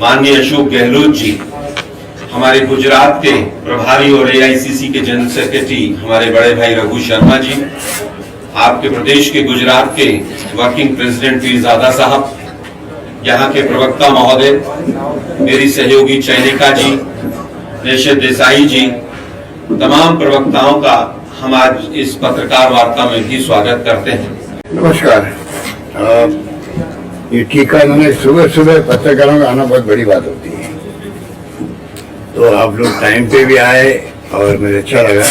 माननीय अशोक गहलोत जी, हमारे गुजरात के प्रभारी और एआईसीसी के जनरल सेक्रेटरी हमारे बड़े भाई रघु शर्मा जी, आपके प्रदेश के गुजरात के वर्किंग प्रेसिडेंट पीरजादा साहब, यहाँ के प्रवक्ता महोदय, मेरी सहयोगी चैनिका जी, निशित देसाई जी, तमाम प्रवक्ताओं का हम आज इस पत्रकार वार्ता में भी स्वागत करते हैं। नमस्कार। ये टीका इन्होंने सुबह सुबह पत्रकारों का आना बहुत बड़ी बात होती है, तो आप लोग टाइम पे भी आए और मुझे अच्छा लगा।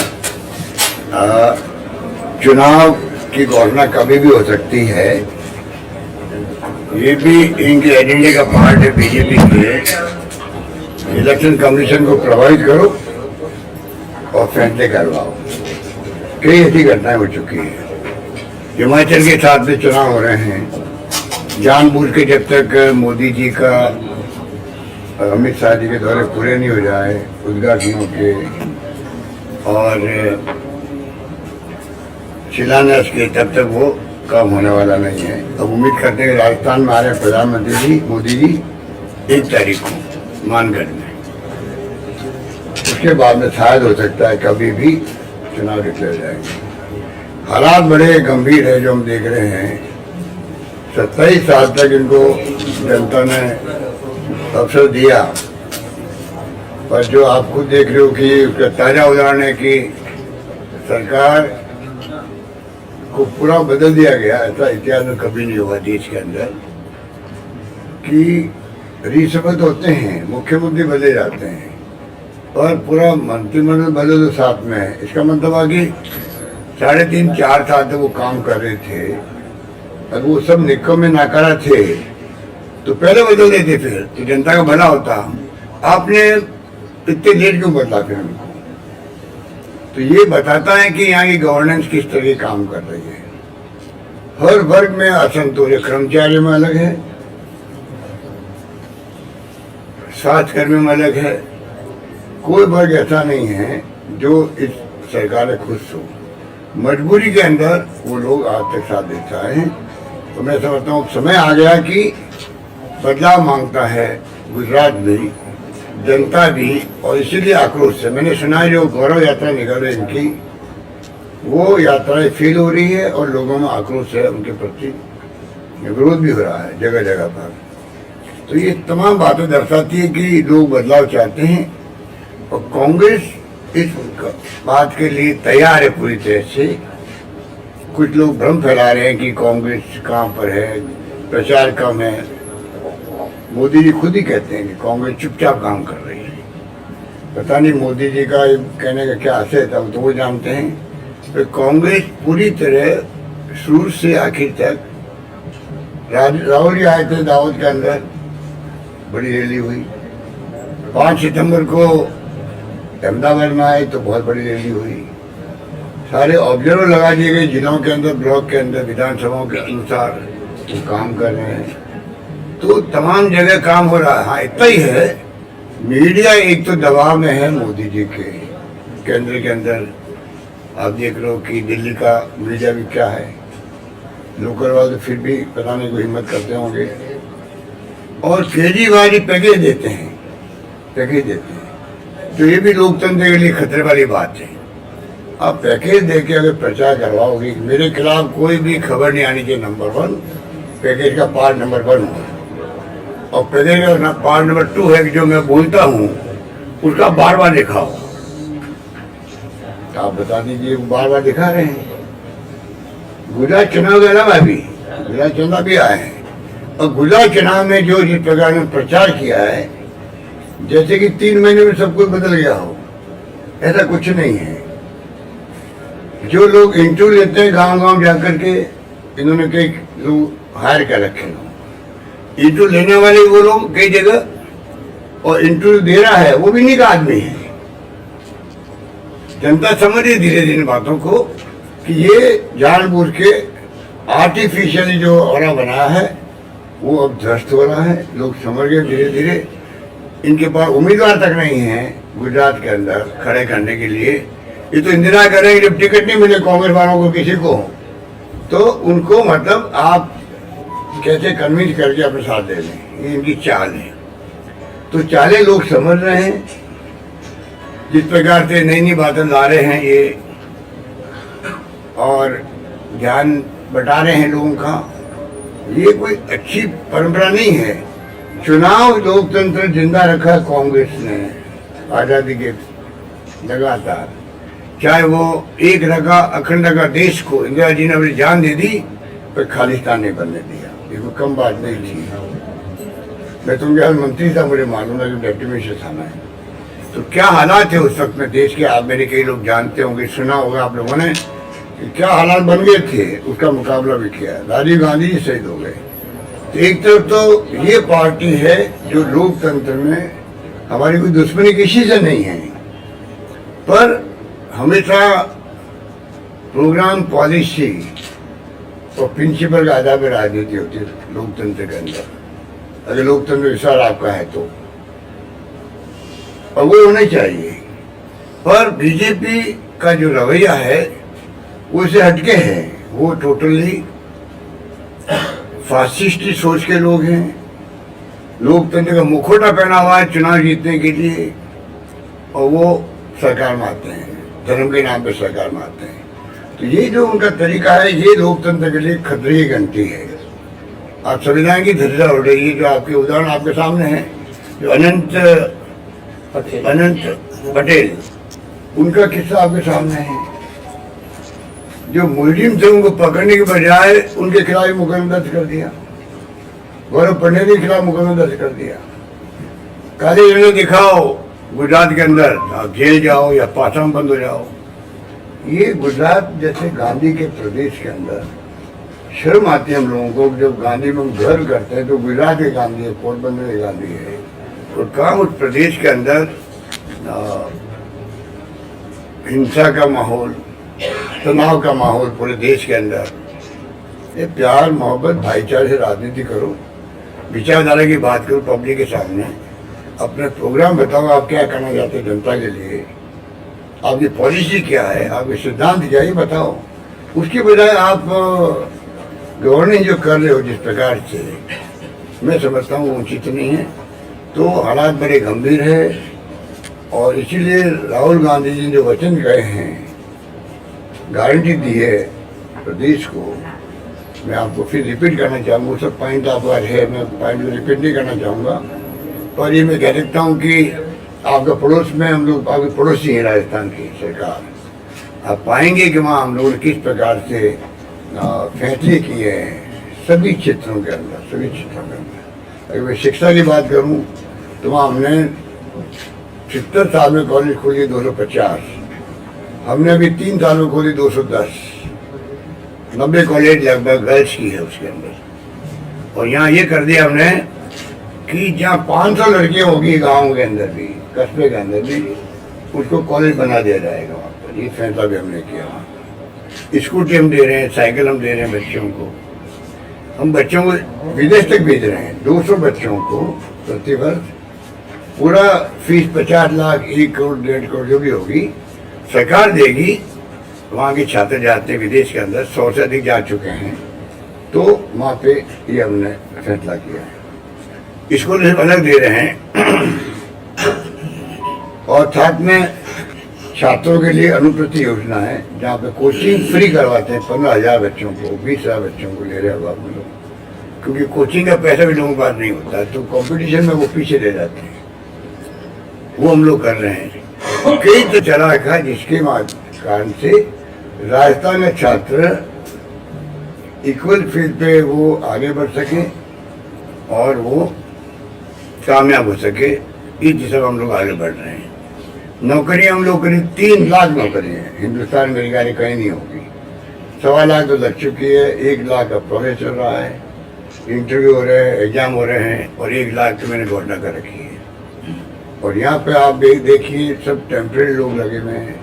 चुनाव की घोषणा कभी भी हो सकती है, ये भी इनके एजेंडे का पार्ट है बीजेपी के। इलेक्शन कमीशन को प्रभावित करो और फैसले करवाओ। कई ऐसी घटनाएं हो चुकी है। हिमाचल के साथ में चुनाव हो रहे हैं, जानबूझ के जब तक मोदी जी का अमित शाह जी के दौरे पूरे नहीं हो जाए उद्घाटनों के और शिलान्यास के, तब तक वो काम होने वाला नहीं है। अब उम्मीद करते हैं कि राजस्थान में आ रहे प्रधानमंत्री जी मोदी जी 1 तारीख को मानगढ़ में, उसके बाद में शायद हो सकता है कभी भी चुनाव डिक्लेयर जाएंगे। हालात बड़े गंभीर है जो हम देख रहे हैं। 27 साल तक इनको जनता ने अवसर दिया, पर जो आप खुद देख रहे हो कि उसका ताजा उदाहरण है कि सरकार को पूरा बदल दिया गया। ऐसा इतिहास में कभी नहीं हुआ देश के अंदर कि रीशपथ होते हैं, मुख्यमंत्री बदले जाते हैं और पूरा मंत्रिमंडल बदल तो साथ में है। इसका मतलब है कि 3.5-4 साल तक वो काम कर रहे थे, अगर वो सब निक्कों में नाकारा थे तो पहले बदल देते, फिर तो जनता का भला होता। आपने इतने लेट क्यों बदला फिर उनको? तो ये बताता है कि यहाँ की गवर्नेंस किस तरह काम कर रही है। हर वर्ग में असंतोष है, कर्मचारियों में अलग है, स्वास्थ्य कर्मियों में अलग है। कोई वर्ग ऐसा नहीं है जो इस सरकार से खुश हो। मजबूरी के अंदर वो लोग आज तक साथ देता है। तो मैं समझता हूँ समय आ गया कि बदलाव मांगता है गुजरात भी, जनता भी, और इसीलिए आक्रोश है। मैंने सुना है जो गौरव यात्रा निकल रही इनकी, वो यात्राएं फेल हो रही है और लोगों में आक्रोश है, उनके प्रति विरोध भी हो रहा है जगह जगह पर। तो ये तमाम बातें दर्शाती है कि लोग बदलाव चाहते हैं और कांग्रेस इस बात के लिए तैयार है पूरी तरह से। कुछ लोग भ्रम फैला रहे हैं कि कांग्रेस कहाँ पर है, प्रचार कम है। मोदी जी खुद ही कहते हैं कि कांग्रेस चुपचाप काम कर रही है। पता नहीं मोदी जी का कहने का क्या आशय था, तो वो जानते हैं। तो कांग्रेस पूरी तरह शुरू से आखिर तक, राहुल जी आए थे दावत के अंदर, बड़ी रैली हुई। 5 सितंबर को अहमदाबाद में आए तो बहुत बड़ी रैली हुई। सारे ऑब्जर्वर लगा दिए गए जिलों के अंदर, ब्लॉक के अंदर, विधानसभाओं के अनुसार वो काम कर रहे हैं। तो तमाम जगह काम हो रहा है। हाँ, इतना ही है, मीडिया एक तो दबाव में है मोदी जी के केंद्र के अंदर। आप देख रहे हो कि दिल्ली का मीडिया भी क्या है, लोकल वाले फिर भी पता नहीं कोई हिम्मत करते होंगे। और केजरीवाल जी पैकेज देते हैं, तो ये भी लोकतंत्र के लिए खतरे वाली बात है। आप पैकेज देके अगर प्रचार करवाओगे, मेरे खिलाफ कोई भी खबर नहीं आनी चाहिए। नंबर 1 पैकेज का पार्ट नंबर 1 हो, और पैकेज का पार्ट नंबर 2 है कि जो मैं बोलता हूँ उसका बार बार दिखाओ। तो आप बता दीजिए, बार बार दिखा रहे हैं। गुजरात चुनाव के अलावा भी गुजरात चुनाव भी आए हैं, और गुजरात चुनाव में जो जिस प्रकार ने प्रचार किया है, जैसे कि 3 महीने में सब कुछ बदल गया हो, ऐसा कुछ नहीं है। जो लोग इंटरव्यू लेते हैं गांव गांव जाकर के, इन्होंने कई लोग हायर कर रखे हैं। इंटरव्यू लेने वाले वो लोग कई जगह, और इंटरव्यू दे रहा है वो भी नहीं का आदमी है। जनता समझ रही धीरे धीरे बातों को कि ये जानबूझ के आर्टिफिशियली जो और बनाया है वो अब ध्वस्त हो रहा है। लोग समझ गए धीरे धीरे। इनके पास उम्मीदवार तक नहीं है गुजरात के अंदर खड़े करने के लिए। ये तो इंतजार करेंगे जब टिकट नहीं मिले कांग्रेस वालों को किसी को, तो उनको मतलब आप कैसे कन्विंस करके अपने साथ दे लें, ये इनकी चाल है। तो चाले लोग समझ रहे हैं जिस प्रकार से नई नई बातें ला रहे हैं ये और ध्यान बटा रहे हैं लोगों का, ये कोई अच्छी परंपरा नहीं है। चुनाव लोकतंत्र जिंदा रखा कांग्रेस ने आजादी के लगातार, चाहे वो एक रखा अखंड रखा देश को, इंदिरा जी ने अपनी जान दे दी पर खालिस्तान नहीं बनने दिया। ये कोई कम बात नहीं थी। मैं तुमके मंत्री था, मुझे मालूम है कि डिप्टी मिनिस्टर था मैं, तो क्या हालात थे उस वक्त में देश के। आप मेरे कई लोग जानते होंगे, सुना होगा आप लोगों ने कि क्या हालात बन गए थे, उसका मुकाबला भी किया। राजीव गांधी जी शहीद हो गए। तो एक तरफ तो ये पार्टी है जो लोकतंत्र में हमारी कोई दुश्मनी किसी से नहीं है, पर हमेशा प्रोग्राम पॉलिसी और प्रिंसिपल के आधार पर राजनीति होती है लोकतंत्र के अंदर, अगर लोकतंत्र विचार आपका है तो, और वो होना चाहिए। पर बीजेपी का जो रवैया है वो इससे हटके है। वो टोटली फासिस्टी सोच के लोग हैं। लोकतंत्र का मुखौटा पहना हुआ है चुनाव जीतने के लिए, और वो सरकार में आते हैं, धर्म के नाम पे सरकार में आते हैं। तो ये जो उनका तरीका है, ये लोकतंत्र के लिए खतरे की घंटी है। आप संविधान की धज्जा उड़ रही है। जो आपके उदाहरण आपके सामने है, जो अनंत पटेल, उनका किस्सा आपके सामने है। जो मुलजिम थे उनको पकड़ने के बजाय उनके खिलाफ मुकदमा दर्ज कर दिया, गौरव पंडित के खिलाफ मुकदमा दर्ज कर दिया। काले झंडे दिखाओ गुजरात के अंदर, आप जेल जाओ या पासा में बंद हो जाओ। ये गुजरात जैसे गांधी के प्रदेश के अंदर शर्म आती है हम लोगों को। जब गांधी में हम घर करते हैं तो गुजरात के गांधी है, पोरबंदर के गांधी है, और कहाँ उस प्रदेश के अंदर हिंसा का माहौल, तनाव का माहौल पूरे देश के अंदर। ये प्यार मोहब्बत भाईचारे से राजनीति करो, विचारधारा की बात करो पब्लिक के सामने, अपने प्रोग्राम बताओ आप क्या करना चाहते हैं जनता के लिए, आपकी पॉलिसी क्या है, आपके सिद्धांत क्या है बताओ। उसके बजाय आप गवर्निंग जो कर रहे हो जिस प्रकार से, मैं समझता हूँ वो उचित नहीं है। तो हालात बड़े गंभीर है, और इसीलिए राहुल गांधी जी ने जो वचन कहे हैं, गारंटी दी है प्रदेश को, मैं आपको फिर रिपीट करना चाहूँगा। वो सब पॉइंट आपका है, मैं पॉइंट को रिपीट नहीं करना चाहूँगा, पर ये मैं कह सकता हूँ कि आपका पड़ोस में हम लोग, आपके पड़ोसी हैं राजस्थान की सरकार, आप पाएंगे कि वहाँ हम लोगों ने किस प्रकार से फैसले किए हैं सभी क्षेत्रों के अंदर, सभी क्षेत्रों के अंदर। अगर मैं शिक्षा की बात करूँ तो वहाँ हमने 70 साल में कॉलेज खोली 250, हमने अभी 3 साल में खोली 210, 90 कॉलेज लगभग गर्ल्स की है उसके अंदर। और यहाँ ये कर दिया हमने कि जहाँ 500 लड़कियाँ होगी गाँव के अंदर भी, कस्बे के अंदर भी, उसको कॉलेज बना दिया जाएगा वहाँ पर। ये फैसला भी हमने किया। स्कूटी हम दे रहे हैं, साइकिल हम दे रहे हैं बच्चों को, हम बच्चों को विदेश तक भेज रहे हैं। 200 बच्चों को प्रति वर्ष, पूरा फीस 50 लाख, 1 करोड़ 1.5 करोड़ जो भी होगी सरकार देगी। वहाँ के छात्र जाते हैं विदेश के अंदर, 100 से अधिक जा चुके हैं। तो वहाँ पे ये हमने फैसला किया है। स्कूल अलग दे रहे हैं, और साथ में छात्रों के लिए अनुप्रति योजना है जहाँ पे कोचिंग फ्री करवाते हैं 15,000 बच्चों को, 20,000 बच्चों को ले रहे हैं आप लोग, क्योंकि कोचिंग का पैसा भी लोगों के पास नहीं होता, तो कंपटीशन में वो पीछे रह जाते हैं। वो हम लोग कर रहे हैं। कई तो चला रखा है जिसके कारण से राजस्थान में छात्र इक्वल फील्ड पे वो आगे बढ़ सके और वो कामयाब हो सके। इस दिशा में हम लोग आगे बढ़ रहे हैं। नौकरियां हम लोग करीब 3 लाख नौकरियां हैं हिंदुस्तान में, निकाली कहीं नहीं होगी। 1.25 लाख तो लग चुकी है, 1 लाख का प्रोसेस चल रहा है, इंटरव्यू हो रहे हैं, एग्जाम हो रहे हैं, और 1 लाख तो मैंने घोषणा कर रखी है। और यहाँ पे आप देखिए सब टेम्परेरी लोग लगे हुए हैं।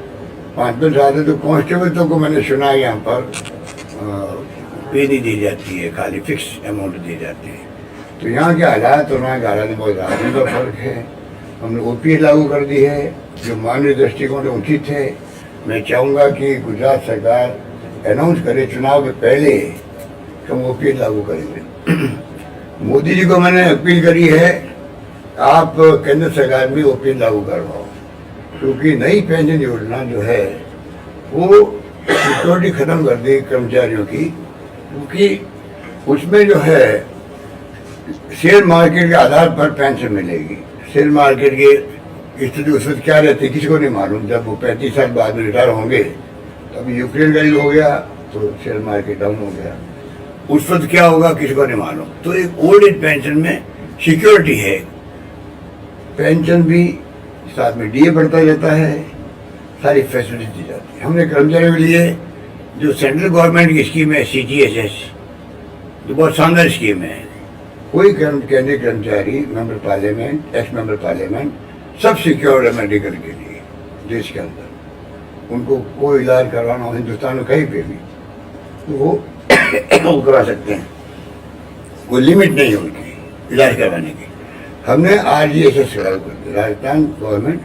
5-5 साल तो कांस्टेबल तो को मैंने सुना है यहाँ पर पे नहीं दी जाती है, खाली फिक्स अमाउंट दी जाती है। तो यहाँ के हालात और वहाँ के हालात में बहुत आदमी का फर्क है। हमने OPS लागू कर दी है जो मानवीय दृष्टिकोण से उचित है। मैं चाहूँगा कि गुजरात सरकार अनाउंस करे चुनाव के पहले कि हम OPS लागू करेंगे। मोदी जी को मैंने अपील करी है आप केंद्र सरकार में ओपीएस लागू करवाओ, क्योंकि नई पेंशन योजना जो है वो सिक्योरिटी खत्म कर दी कर्मचारियों की, क्योंकि उसमें जो है शेयर मार्केट के आधार पर पेंशन मिलेगी। शेयर मार्केट की स्थिति उस वक्त क्या रहती है किसी को नहीं मालूम। जब वो 35 साल बाद में रिटायर होंगे, तब यूक्रेन का युद्ध हो गया तो शेयर मार्केट डाउन हो गया, उस वक्त क्या होगा किसी को नहीं मालूम। तो एक ओल्ड एज पेंशन में सिक्योरिटी है, पेंशन भी साथ में डीए बढ़ता जाता है, सारी फैसिलिटी दी जाती है। हमने कर्मचारियों के लिए जो सेंट्रल गवर्नमेंट की स्कीम है CGHS, जो बहुत शानदार स्कीम है, कोई केंद्रीय कर्मचारी, member parliament, x member parliament, सब सिक्योर्ड है मेडिकल के लिए देश के अंदर। उनको कोई इलाज करवाना हो हिंदुस्तान में कहीं पे भी तो वो करा सकते हैं, कोई लिमिट नहीं है उनकी इलाज करवाने की। हमने RGHS लागू कर दिया, राजस्थान गवर्नमेंट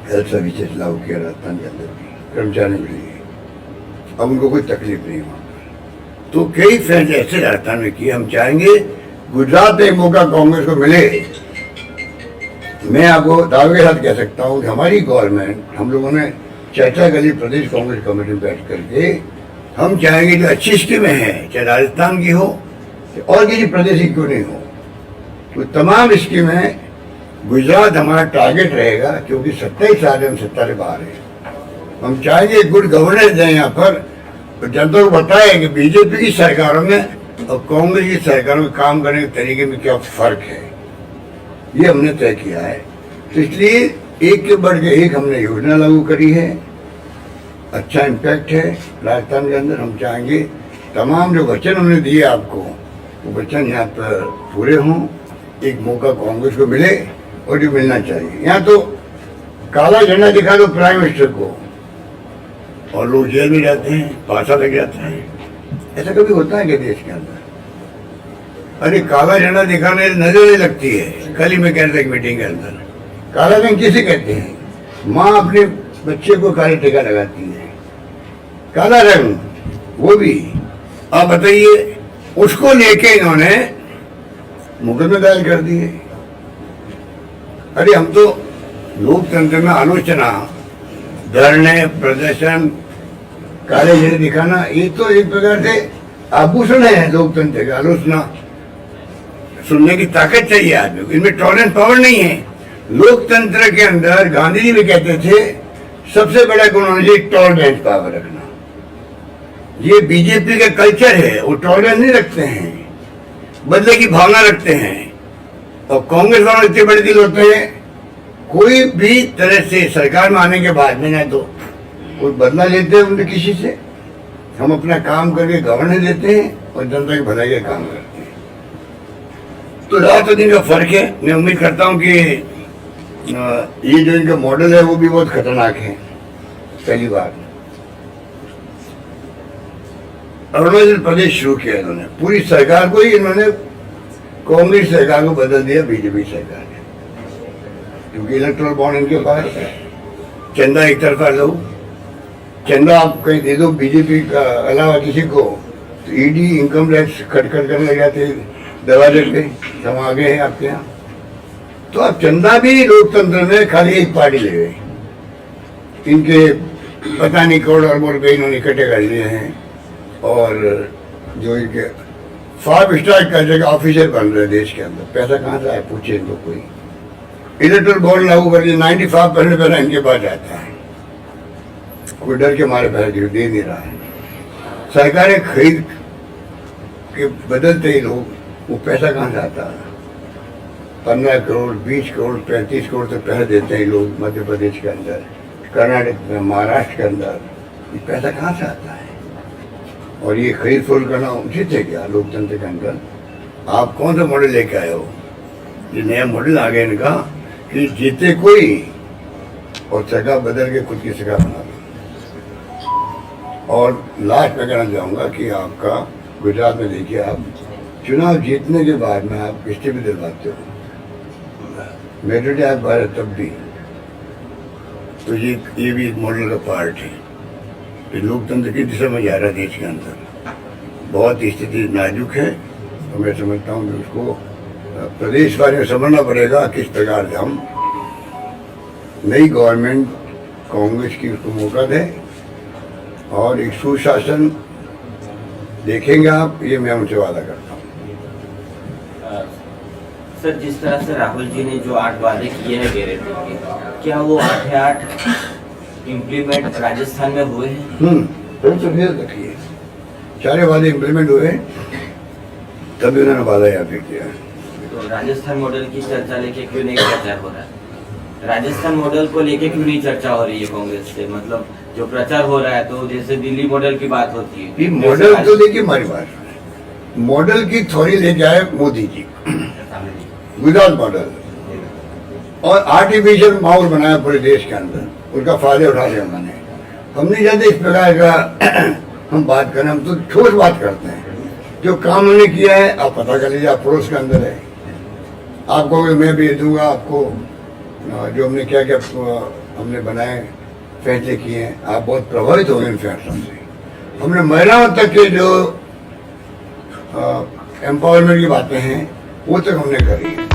हेल्थ सर्विसेज लागू किया राजस्थान के अंदर भी कर्मचारियों के लिए। अब उनको कोई तकलीफ नहीं वहाँ पर। तो कई फैसले ऐसे राजस्थान में किए। हम चाहेंगे गुजरात में एक मौका कांग्रेस को मिले। मैं आपको दावे के साथ कह सकता हूँ कि हमारी गवर्नमेंट, हम लोगों ने चर्चा करी प्रदेश कांग्रेस कमेटी में बैठ करके, हम चाहेंगे जो अच्छी स्कीमें हैं, चाहे राजस्थान की हो और किसी प्रदेश की क्यों नहीं हो, तो तमाम स्कीमें गुजरात हमारा टारगेट रहेगा, क्योंकि 27 साल हम सत्ता से बाहर हैं। हम चाहेंगे गुड गवर्नेंस दें यहाँ पर, तो जनता को बताएं कि बीजेपी की सरकारों में और कांग्रेस की सरकारों में काम करने के तरीके में क्या फर्क है, ये हमने तय किया है। तो इसलिए एक के बढ़ के एक हमने योजना लागू करी है, अच्छा इम्पैक्ट है राजस्थान के अंदर। हम चाहेंगे तमाम जो वचन हमने दिए आपको, वो वचन यहाँ पर पूरे हों, एक मौका कांग्रेस को मिले और जो मिलना चाहिए। यहाँ तो काला झंडा दिखा दो प्राइम मिनिस्टर को और लोग जेल में जाते हैं, फांसा लग जाता है। ऐसा कभी होता है क्या देश के अंदर? अरे काला झंडा दिखाने नजर नहीं लगती है। कल ही मैं कह रहा था एक मीटिंग के अंदर, काला रंग किसे कहते हैं? माँ अपने बच्चे को काले टीका लगाती है, काला रंग वो भी। आप बताइए, उसको लेके इन्होंने मुकदमे दायर कर दिए। अरे हम तो लोकतंत्र में आलोचना, धरने, प्रदर्शन, काले झंडे दिखाना, ये तो एक प्रकार से आभूषण है लोकतंत्र का। आलोचना सुनने की ताकत चाहिए आदमी को, इनमें टॉलरेंस पावर नहीं है। लोकतंत्र के अंदर गांधी जी भी कहते थे सबसे बड़ा गुण होना चाहिए टॉलरेंस पावर रखना। ये बीजेपी का कल्चर है, वो टॉलरेंस नहीं रखते हैं, बदले की भावना रखते हैं। और कांग्रेस वालों इतने बड़े दिल होते हैं, कोई भी तरह से सरकार में आने के बाद में ना तो कोई बदला लेते हैं उनके किसी से। हम अपना काम करके गवर्नेंस देते हैं और जनता की भलाई का काम करते हैं। तो रात और दिन का फर्क है। मैं उम्मीद करता हूँ कि ये जो इनका मॉडल है वो भी बहुत खतरनाक है। पहली बार अरुणाचल प्रदेश शुरू किया इन्होंने, पूरी सरकार को ही इन्होंने कांग्रेस सरकार को बदल दिया बीजेपी सरकार ने, क्योंकि इलेक्ट्रल बॉन्ड इनके पास है। चंदा एक तरफा लो, चंदा आप कहीं दे दो बीजेपी का अलावा किसी को, तो ईडी इनकम टैक्स खट करने लग जाते दरवाजे पे, हम आगे हैं आपके यहाँ। तो अब चंदा भी लोकतंत्र में खाली एक पार्टी ले गई, इनके पता नहीं करोड़ अरबों रुपये इन्होंने इकट्ठे कर लिए हैं। और जो इनके 5 स्टार का जगह ऑफिसर बन रहे देश के अंदर, पैसा कहाँ से आया पूछे इनको कोई। इलेक्ट्रल बॉन्ड लागू कर दिया, 95% पैसा इनके पास जाता है, कोई डर के मारे पैसा दे नहीं रहा है। सरकारें खरीद के बदलते ही लोग, वो पैसा कहाँ से आता है? 15 करोड़, 20 करोड़, 35 करोड़ तक पैसा देते हैं लोग मध्य प्रदेश के अंदर, कर्नाटक में, महाराष्ट्र के अंदर। ये पैसा कहाँ से आता है? और ये खरीद फरोख्त करना उचित है क्या लोकतंत्र के अंदर? आप कौन सा मॉडल लेके आए हो? ये नया मॉडल आ गया इनका कि जीते कोई और सरकार बदल के खुद की सरकार बना दो। और लास्ट में कहना चाहूँगा कि आपका गुजरात में देखिए, आप चुनाव जीतने के बाद में आप किस्तें भी दिलवाते हो, मेजोरिटी आप भारत तब भी, तो ये भी एक मॉडल का पार्ट है। लोकतंत्र की दिशा में जा रहा है देश के अंदर, बहुत स्थिति नाजुक है। तो मैं समझता हूँ कि उसको प्रदेशवासियों को समझना पड़ेगा किस प्रकार से हम नई गवर्नमेंट कांग्रेस की उसको मौका दें और एक सुशासन देखेंगे आप, ये मैं उनसे वादा करता हूँ। सर, जिस तरह से राहुल जी ने जो 8 वादे किए हैं गारंटी के, क्या वो 8 इम्प्लीमेंट राजस्थान में हुए हैं? रखिए, सारे वादे इम्प्लीमेंट हुए, तभी उन्होंने वादा यहाँ पे किया। तो राजस्थान मॉडल की चर्चा लेके क्यों नहीं चर्चा हो रहा है? राजस्थान मॉडल को लेके क्यों नहीं चर्चा हो रही है कांग्रेस से? मतलब जो प्रचार हो रहा है, तो जैसे दिल्ली मॉडल की बात होती है, मॉडल तो देखिए हमारी बात, मॉडल की थोड़ी लेके आए मोदी जी, गुजरात मॉडल, और आर्टिफिशियल माहौल बनाया पूरे देश के अंदर, उसका फायदा उठा लिया उन्होंने। हम नहीं चाहते इस प्रकार का हम बात करें, हम तो ठोस बात करते हैं। जो काम हमने किया है आप पता कर लीजिए, आप पड़ोस के अंदर है, आपको मैं भेज दूंगा आपको जो हमने क्या क्या हमने बनाए फैसले किए हैं, आप बहुत प्रभावित होंगे इन फैसलों से। हमने महिलाओं तक के जो एम्पावरमेंट की बातें हैं वो तक हमने करी है।